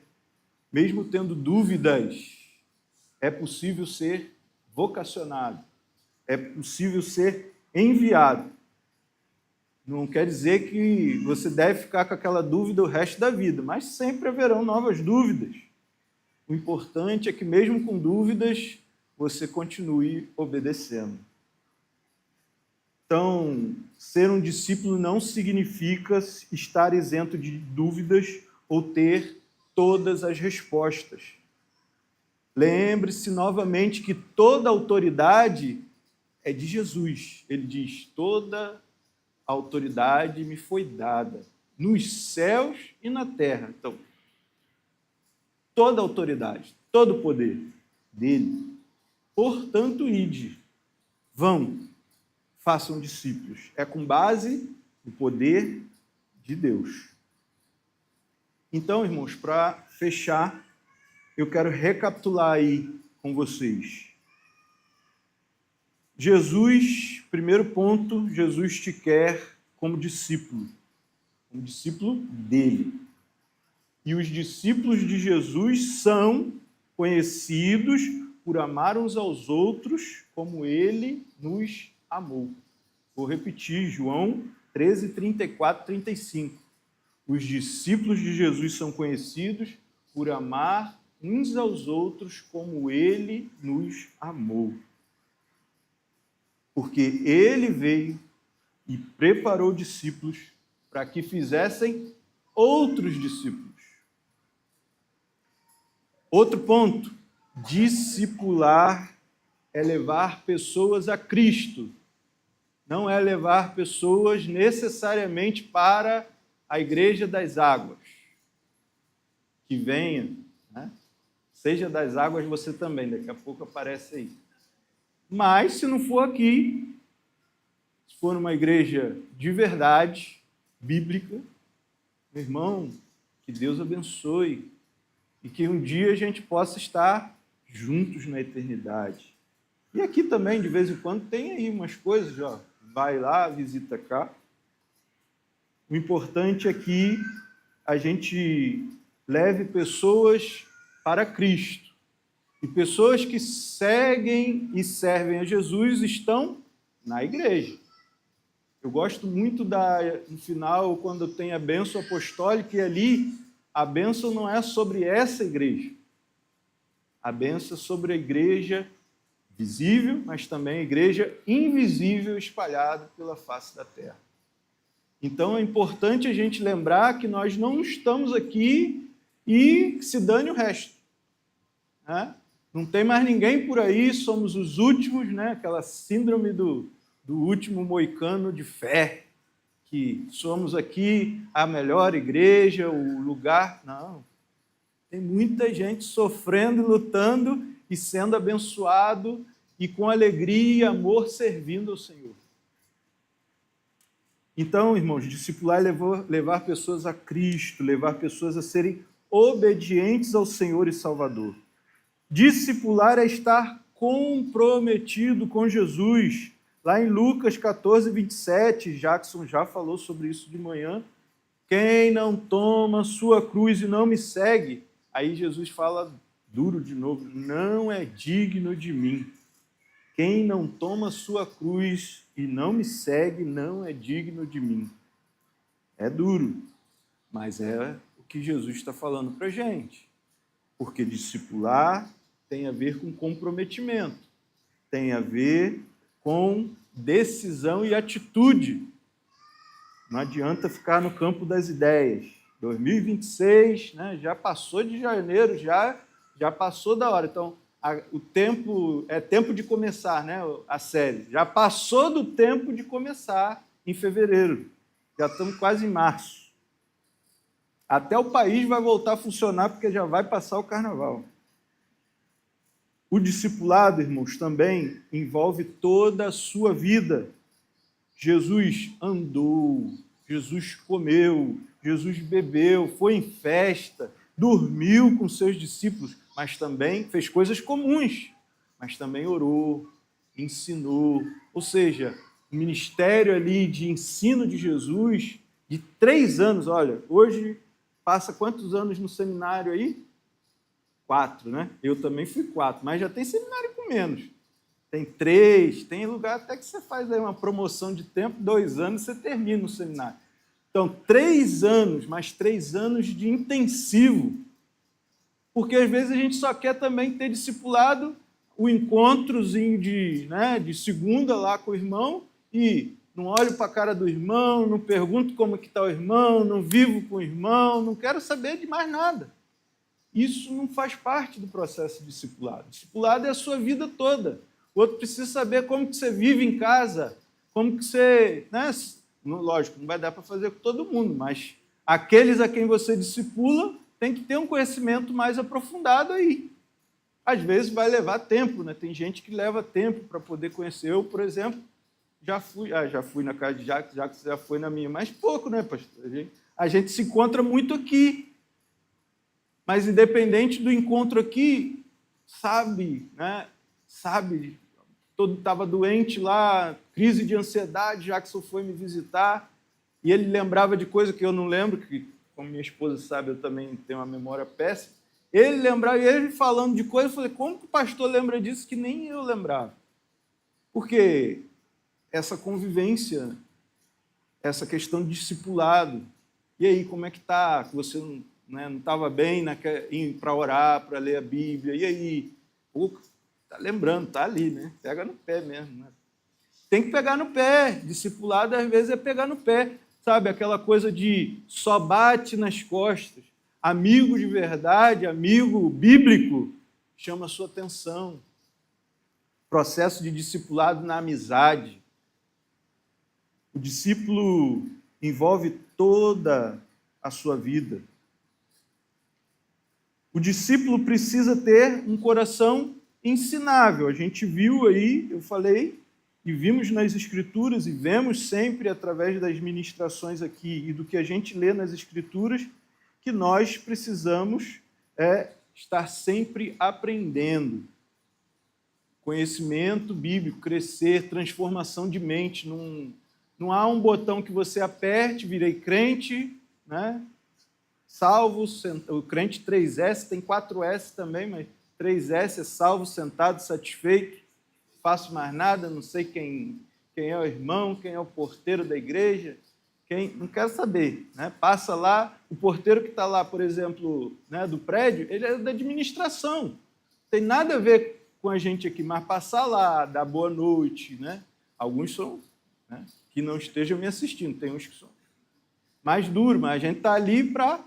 mesmo tendo dúvidas, é possível ser vocacionado, é possível ser enviado. Não quer dizer que você deve ficar com aquela dúvida o resto da vida, mas sempre haverão novas dúvidas. O importante é que, mesmo com dúvidas, você continue obedecendo. Então, ser um discípulo não significa estar isento de dúvidas ou ter todas as respostas. Lembre-se novamente que toda autoridade é de Jesus. Ele diz: toda autoridade me foi dada, nos céus e na terra. Então, toda autoridade, todo poder dele. Portanto, ide, vão, façam discípulos. É com base no poder de Deus. Então, irmãos, para fechar, eu quero recapitular aí com vocês. Jesus, primeiro ponto, Jesus te quer como discípulo dele. E os discípulos de Jesus são conhecidos por amar uns aos outros como ele nos amou. Vou repetir, João 13, 34, 35. Os discípulos de Jesus são conhecidos por amar uns aos outros como ele nos amou. Porque ele veio e preparou discípulos para que fizessem outros discípulos. Outro ponto, discipular é levar pessoas a Cristo. Não é levar pessoas necessariamente para a Igreja das Águas. Que venha, né? Seja das águas você também, daqui a pouco aparece aí. Mas, se não for aqui, se for numa igreja de verdade, bíblica, meu irmão, que Deus abençoe e que um dia a gente possa estar juntos na eternidade. E aqui também, de vez em quando, tem aí umas coisas, ó, vai lá, visita cá. O importante é que a gente leve pessoas para Cristo. E pessoas que seguem e servem a Jesus estão na igreja. Eu gosto muito no final, quando tem a bênção apostólica, e ali a bênção não é sobre essa igreja. A bênção é sobre a igreja visível, mas também a igreja invisível espalhada pela face da terra. Então é importante a gente lembrar que nós não estamos aqui e se dane o resto, né? Não tem mais ninguém por aí, somos os últimos, né? Aquela síndrome do último moicano de fé, que somos aqui a melhor igreja, o lugar. Não. Tem muita gente sofrendo, lutando e sendo abençoado e com alegria e amor servindo ao Senhor. Então, irmãos, discipular é levar pessoas a Cristo, levar pessoas a serem obedientes ao Senhor e Salvador. Discipular é estar comprometido com Jesus. Lá em Lucas 14, 27, Jackson já falou sobre isso de manhã. Quem não toma sua cruz e não me segue, aí Jesus fala duro de novo, não é digno de mim. Quem não toma sua cruz e não me segue, não é digno de mim. É duro, mas é o que Jesus está falando para a gente. Porque discipular tem a ver com comprometimento, tem a ver com decisão e atitude. Não adianta ficar no campo das ideias. 2026, né, já passou de janeiro, já passou da hora. Então, o tempo é tempo de começar, né, a série. Já passou do tempo de começar em fevereiro. Já estamos quase em março. Até o país vai voltar a funcionar porque já vai passar o carnaval. O discipulado, irmãos, também envolve toda a sua vida. Jesus andou, Jesus comeu, Jesus bebeu, foi em festa, dormiu com seus discípulos, mas também fez coisas comuns, mas também orou, ensinou. Ou seja, o ministério ali de ensino de Jesus, de 3 anos, olha, hoje passa quantos anos no seminário aí? 4, né? Eu também fui 4, mas já tem seminário com menos. Tem 3, tem lugar até que você faz aí uma promoção de tempo, 2 anos você termina o seminário. Então, 3 anos, mais 3 anos de intensivo. Porque às vezes a gente só quer também ter discipulado o encontrozinho de segunda lá com o irmão e não olho para a cara do irmão, não pergunto como que está o irmão, não vivo com o irmão, não quero saber de mais nada. Isso não faz parte do processo de discipulado. Discipulado é a sua vida toda. O outro precisa saber como que você vive em casa, como que você... Né? Lógico, não vai dar para fazer com todo mundo, mas aqueles a quem você discipula tem que ter um conhecimento mais aprofundado aí. Às vezes vai levar tempo, né? Tem gente que leva tempo para poder conhecer. Eu, por exemplo, já fui na casa de Jacques já foi na minha, mas pouco, né, pastor? A gente se encontra muito aqui. Mas, independente do encontro aqui, sabe, estava doente lá, crise de ansiedade, Jackson foi me visitar, e ele lembrava de coisa que eu não lembro, que, como minha esposa sabe, eu também tenho uma memória péssima. Ele lembrava, e ele falando de coisa, eu falei, como que o pastor lembra disso que nem eu lembrava? Porque essa convivência, essa questão de discipulado, e aí, como é que está? Você não estava bem para orar, para ler a Bíblia, e aí? Está lembrando, está ali, né? Pega no pé mesmo. Né? Tem que pegar no pé. Discipulado, às vezes, é pegar no pé. Sabe, aquela coisa de só bate nas costas. Amigo de verdade, amigo bíblico, chama a sua atenção. Processo de discipulado na amizade. O discípulo envolve toda a sua vida. O discípulo precisa ter um coração ensinável. A gente viu aí, eu falei, e vimos nas Escrituras, e vemos sempre através das ministrações aqui e do que a gente lê nas Escrituras, que nós precisamos estar sempre aprendendo. conhecimento bíblico, crescer, transformação de mente. Não há um botão que você aperte, virei crente, né? Salvo, o crente 3S, tem 4S também, mas 3S é salvo, sentado, satisfeito, não faço mais nada, não sei quem é o irmão, quem é o porteiro da igreja, não quero saber, né? Passa lá, o porteiro que está lá, por exemplo, né, do prédio, ele é da administração, não tem nada a ver com a gente aqui, mas passar lá, dar boa noite, né? Alguns são, né, que não estejam me assistindo, tem uns que são mais duros, mas a gente está ali para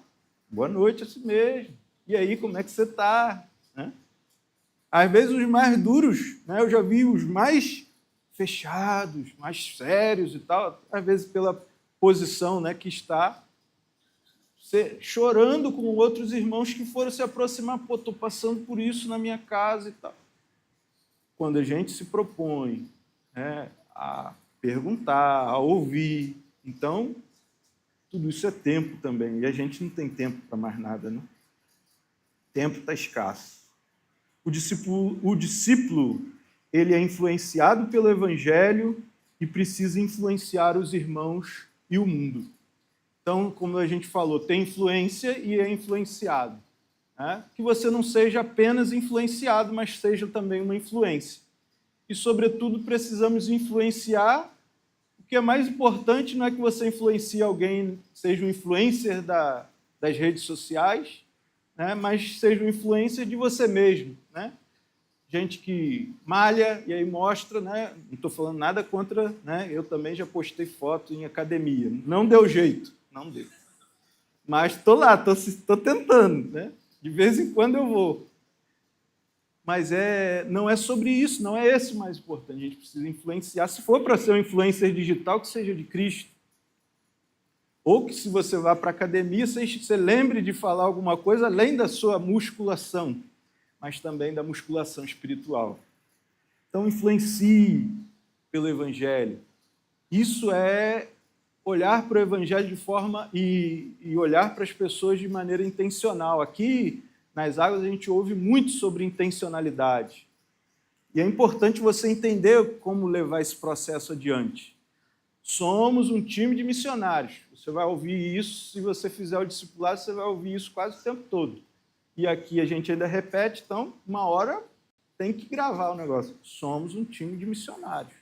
boa noite assim mesmo, e aí, como é que você está? Né? Às vezes os mais duros, né, eu já vi os mais fechados, mais sérios e tal, às vezes pela posição, né, que está, chorando com outros irmãos que foram se aproximar, pô, estou passando por isso na minha casa e tal. Quando a gente se propõe, né, a perguntar, a ouvir, então, tudo isso é tempo também, e a gente não tem tempo para mais nada, né? Tempo está escasso. O discípulo, ele é influenciado pelo Evangelho e precisa influenciar os irmãos e o mundo. Então, como a gente falou, tem influência e é influenciado. Né? Que você não seja apenas influenciado, mas seja também uma influência. E, sobretudo, precisamos influenciar. O que é mais importante não é que você influencie alguém, seja um influencer das redes sociais, né? Mas seja um influencer de você mesmo. Né? Gente que malha e aí mostra, né? Não estou falando nada contra, né? Eu também já postei foto em academia. Não deu jeito, não deu. Mas estou lá, estou tentando, né? De vez em quando eu vou. Mas não é sobre isso, não é esse o mais importante. A gente precisa influenciar. Se for para ser um influencer digital, que seja de Cristo. Ou que se você vá para a academia, você lembre de falar alguma coisa além da sua musculação, mas também da musculação espiritual. Então, influencie pelo Evangelho. Isso é olhar para o Evangelho de forma e olhar para as pessoas de maneira intencional. Aqui, nas águas, a gente ouve muito sobre intencionalidade. E é importante você entender como levar esse processo adiante. Somos um time de missionários. Você vai ouvir isso, se você fizer o discipulado, você vai ouvir isso quase o tempo todo. E aqui a gente ainda repete, então, uma hora tem que gravar o negócio. Somos um time de missionários.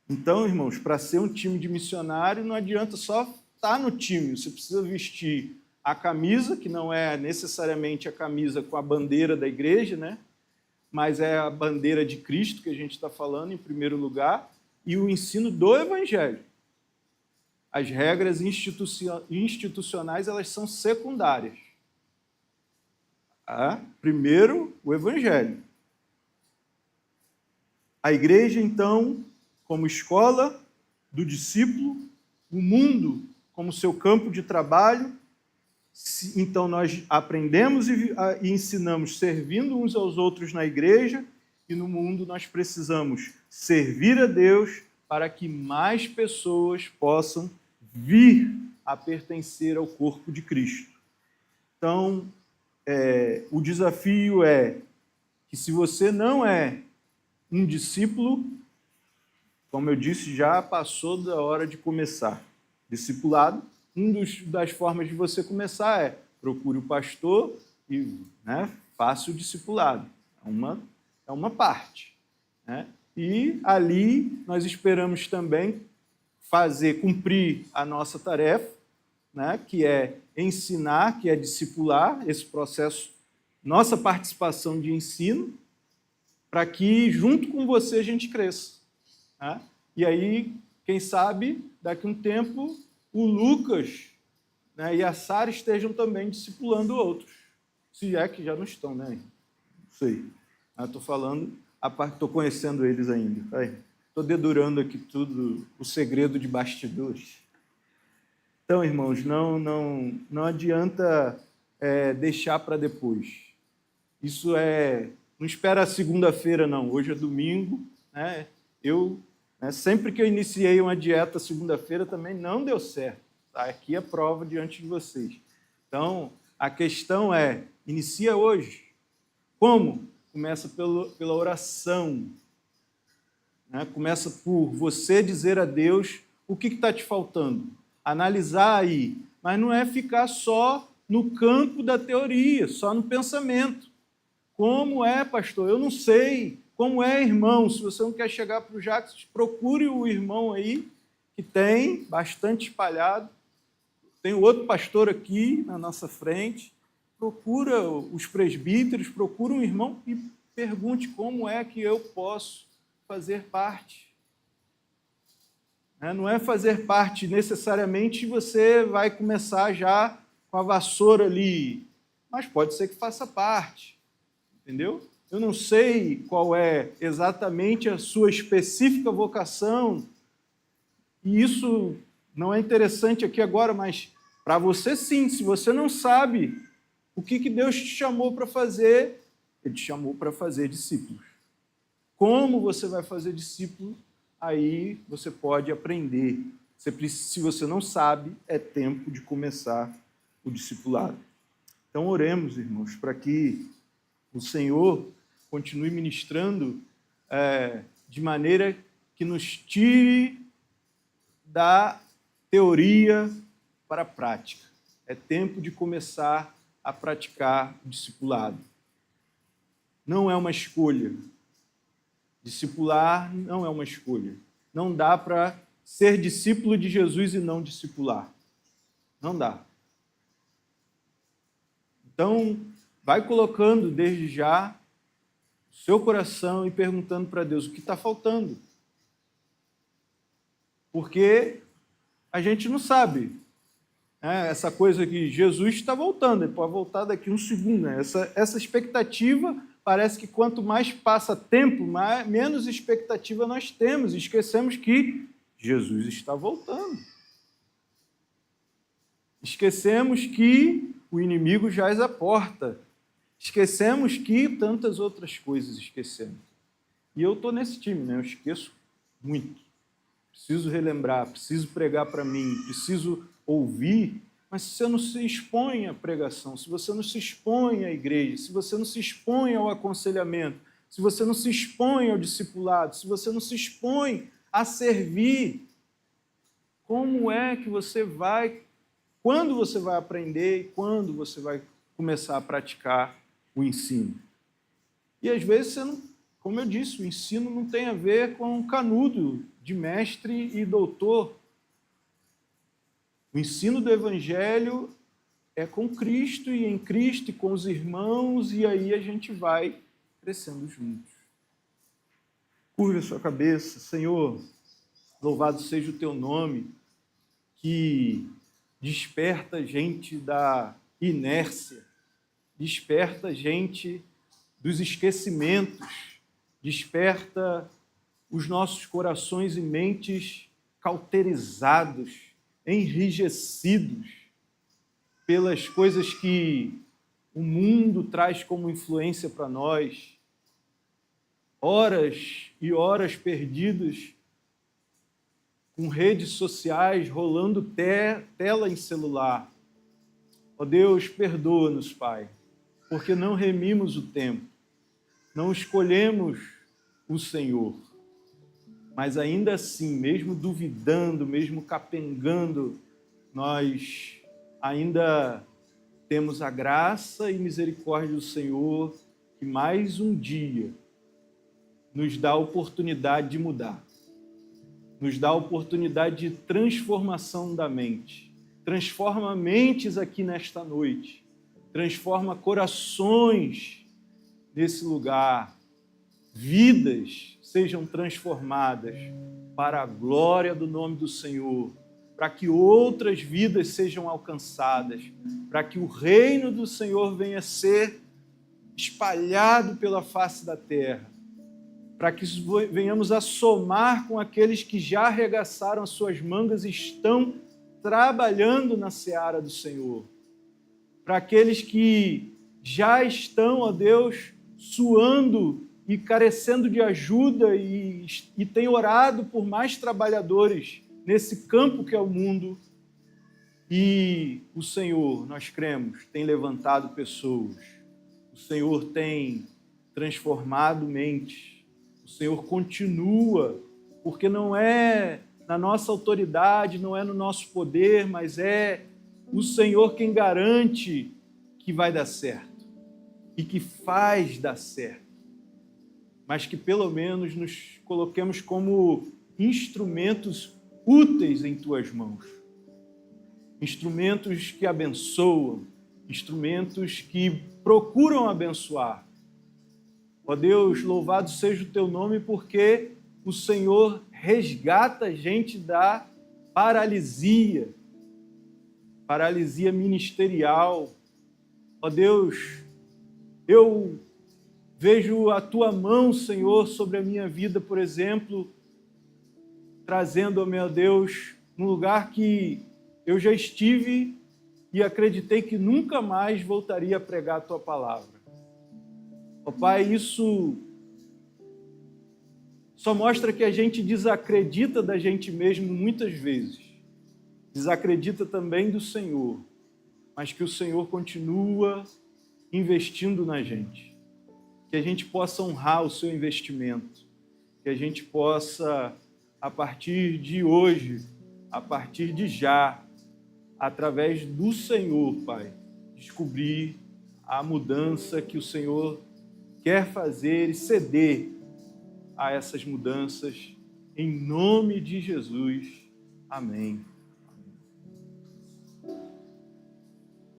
Então, irmãos, para ser um time de missionário, não adianta só estar no time. Você precisa vestir a camisa, que não é necessariamente a camisa com a bandeira da igreja, né? Mas é a bandeira de Cristo que a gente está falando, em primeiro lugar, e o ensino do Evangelho. As regras institucionais, elas são secundárias. Primeiro, o Evangelho. A igreja, então, como escola do discípulo, o mundo como seu campo de trabalho. Então, nós aprendemos e ensinamos servindo uns aos outros na igreja, e no mundo nós precisamos servir a Deus para que mais pessoas possam vir a pertencer ao corpo de Cristo. Então, o desafio é que se você não é um discípulo, como eu disse, já passou da hora de começar. Discipulado, das formas de você começar é procure o pastor e, né, faça o discipulado. É uma parte. Né? E ali nós esperamos também cumprir a nossa tarefa, né, que é ensinar, que é discipular esse processo, nossa participação de ensino, para que, junto com você, a gente cresça. Né? E aí, quem sabe, daqui a um tempo, o Lucas, né, e a Sara estejam também discipulando outros. Se é que já não estão, né? Não sei. Estou falando, estou conhecendo eles ainda. Estou dedurando aqui tudo, o segredo de bastidores. Então, irmãos, não adianta deixar para depois. Isso não espera a segunda-feira, não. Hoje é domingo. Né? Sempre que eu iniciei uma dieta segunda-feira, também não deu certo. Tá? Aqui é prova diante de vocês. Então, a questão inicia hoje. Como? começa pela oração, né? Começa por você dizer a Deus o que está te faltando, analisar aí, mas não é ficar só no campo da teoria, só no pensamento. Como é, pastor? Eu não sei. Como é, irmão? Se você não quer chegar para o Jacques, procure o irmão aí, que tem bastante espalhado. Tem outro pastor aqui na nossa frente. Procura os presbíteros, procura um irmão e pergunte como é que eu posso fazer parte. Não é fazer parte necessariamente você vai começar já com a vassoura ali, mas pode ser que faça parte, entendeu? Eu não sei qual é exatamente a sua específica vocação, e isso não é interessante aqui agora, mas para você sim, se você não sabe o que Deus te chamou para fazer, Ele te chamou para fazer discípulos. Como você vai fazer discípulo? Aí você pode aprender. Se você não sabe, é tempo de começar o discipulado. Então, oremos, irmãos, para que o Senhor continue ministrando de maneira que nos tire da teoria para a prática. É tempo de começar a praticar o discipulado. Não é uma escolha. Discipular não é uma escolha. Não dá para ser discípulo de Jesus e não discipular. Não dá. Então, vai colocando desde já o seu coração e perguntando para Deus o que está faltando. Porque a gente não sabe. Essa coisa que Jesus está voltando, ele pode voltar daqui um segundo. Essa expectativa, parece que quanto mais passa tempo, menos expectativa nós temos. Esquecemos que Jesus está voltando. Esquecemos que o inimigo jaz à porta. Esquecemos que tantas outras coisas esquecemos. E eu estou nesse time, né? Eu esqueço muito. Preciso relembrar, preciso pregar para mim, preciso ouvir, mas se você não se expõe à pregação, se você não se expõe à igreja, se você não se expõe ao aconselhamento, se você não se expõe ao discipulado, se você não se expõe a servir, como é que você vai, quando você vai aprender e quando você vai começar a praticar o ensino? E às vezes você não, como eu disse, o ensino não tem a ver com o canudo de mestre e doutor. O ensino do Evangelho é com Cristo e em Cristo e com os irmãos, e aí a gente vai crescendo juntos. Curva a sua cabeça. Senhor, louvado seja o teu nome, que desperta a gente da inércia, desperta a gente dos esquecimentos, desperta os nossos corações e mentes cauterizados, enrijecidos pelas coisas que o mundo traz como influência para nós, horas e horas perdidas com redes sociais, rolando tela em celular. Ó Deus, perdoa-nos, Pai, porque não remimos o tempo, não escolhemos o Senhor. Mas ainda assim, mesmo duvidando, mesmo capengando, nós ainda temos a graça e misericórdia do Senhor, que mais um dia nos dá a oportunidade de mudar, nos dá a oportunidade de transformação da mente. Transforma mentes aqui nesta noite, transforma corações nesse lugar, vidas sejam transformadas para a glória do nome do Senhor, para que outras vidas sejam alcançadas, para que o reino do Senhor venha a ser espalhado pela face da terra, para que venhamos a somar com aqueles que já arregaçaram as suas mangas e estão trabalhando na seara do Senhor, para aqueles que já estão, ó Deus, suando e carecendo de ajuda e tem orado por mais trabalhadores nesse campo que é o mundo. E o Senhor, nós cremos, tem levantado pessoas. O Senhor tem transformado mentes. O Senhor continua, porque não é na nossa autoridade, não é no nosso poder, mas é o Senhor quem garante que vai dar certo e que faz dar certo. Mas que pelo menos nos coloquemos como instrumentos úteis em tuas mãos. Instrumentos que abençoam, instrumentos que procuram abençoar. Ó Deus, louvado seja o teu nome, porque o Senhor resgata a gente da paralisia ministerial. Ó Deus, eu vejo a tua mão, Senhor, sobre a minha vida, por exemplo, trazendo, meu Deus, um lugar que eu já estive e acreditei que nunca mais voltaria a pregar a tua palavra. Ó Pai, isso só mostra que a gente desacredita da gente mesmo muitas vezes. Desacredita também do Senhor, mas que o Senhor continua investindo na gente. Que a gente possa honrar o seu investimento. Que a gente possa, a partir de hoje, a partir de já, através do Senhor, Pai, descobrir a mudança que o Senhor quer fazer e ceder a essas mudanças, em nome de Jesus. Amém.